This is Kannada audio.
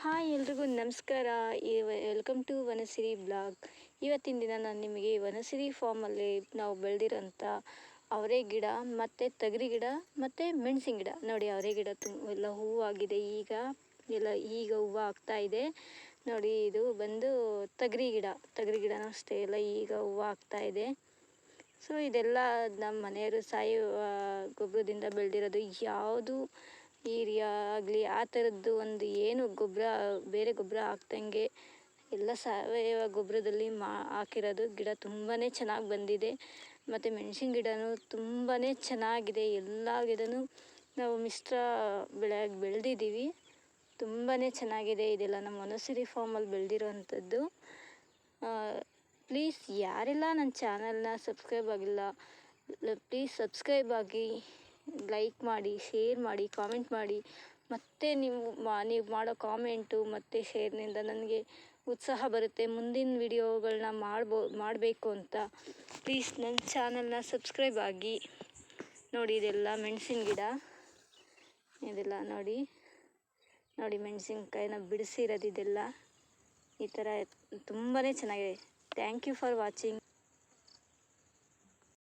ಹಾಯ್ ಎಲ್ರಿಗೂ ನಮಸ್ಕಾರ. Welcome to Vanasiri blog. ಇವತ್ತಿನ ದಿನ ನಾನು ನಿಮಗೆ ವನಸಿರಿ ಫಾರ್ಮಲ್ಲಿ ನಾವು ಬೆಳೆದಿರೋಂಥ ಅವರೆ ಗಿಡ ಮತ್ತು ತೊಗರಿ ಗಿಡ ಮತ್ತು ಮೆಣಸಿನ ಗಿಡ ನೋಡಿ. ಅವರೆ ಗಿಡ ಎಲ್ಲ ಹೂವಾಗಿದೆ, ಈಗ ಹೂವು ಆಗ್ತಾಯಿದೆ ನೋಡಿ. ಇದು ಬಂದು ತೊಗರಿ ಗಿಡನೂ ಅಷ್ಟೇ ಎಲ್ಲ ಈಗ ಹೂವು ಆಗ್ತಾಯಿದೆ. ಸೊ ಇದೆಲ್ಲ ನಮ್ಮ ಮನೆಯವರು ಸಾವಯವ ಗೊಬ್ಬರದಿಂದ ಬೆಳೆದಿರೋದು. ಯಾವುದು ಯೂರಿಯಾ ಆಗಲಿ ಆ ಥರದ್ದು ಒಂದು ಏನು ಬೇರೆ ಗೊಬ್ಬರ ಹಾಕ್ದಂಗೆ ಎಲ್ಲ ಸಾವಯವ ಗೊಬ್ಬರದಲ್ಲಿ ಹಾಕಿರೋದು. ಗಿಡ ತುಂಬಾ ಚೆನ್ನಾಗಿ ಬಂದಿದೆ. ಮತ್ತು ಮೆಣಸಿನ ಗಿಡನೂ ತುಂಬಾ ಚೆನ್ನಾಗಿದೆ. ಎಲ್ಲ ಗಿಡನೂ ನಾವು ಮಿಶ್ರ ಬೆಳೆಯಾಗಿ ಬೆಳೆದಿದ್ದೀವಿ. ತುಂಬಾ ಚೆನ್ನಾಗಿದೆ. ಇದೆಲ್ಲ ನಮ್ಮ ವನಸಿರಿ ಫಾರ್ಮಲ್ಲಿ ಬೆಳೆದಿರೋವಂಥದ್ದು. ಪ್ಲೀಸ್ ಯಾರೆಲ್ಲ ನನ್ನ ಚಾನಲ್ನ ಸಬ್ಸ್ಕ್ರೈಬ್ ಆಗಿಲ್ಲ, ಪ್ಲೀಸ್ ಸಬ್ಸ್ಕ್ರೈಬ್ ಆಗಿ, ಲೈಕ್ ಮಾಡಿ, ಶೇರ್ ಮಾಡಿ, ಕಾಮೆಂಟ್ ಮಾಡಿ. ಮತ್ತು ನೀವು ಮಾಡೋ ಕಾಮೆಂಟು ಮತ್ತು ಶೇರ್ನಿಂದ ನನಗೆ ಉತ್ಸಾಹ ಬರುತ್ತೆ ಮುಂದಿನ ವಿಡಿಯೋಗಳನ್ನ ಮಾಡಬೇಕು ಅಂತ. ಪ್ಲೀಸ್ ನನ್ನ ಚಾನಲ್ನ ಸಬ್ಸ್ಕ್ರೈಬ್ ಆಗಿ. ನೋಡಿ ಇದೆಲ್ಲ ಮೆಣಸಿನ ಗಿಡ, ಇದೆಲ್ಲ ನೋಡಿ ಮೆಣಸಿನ್ಕಾಯಿನ ಬಿಡಿಸಿರೋದು. ಇದೆಲ್ಲ ಈ ಥರ ತುಂಬಾ ಚೆನ್ನಾಗಿದೆ. Thank you for watching.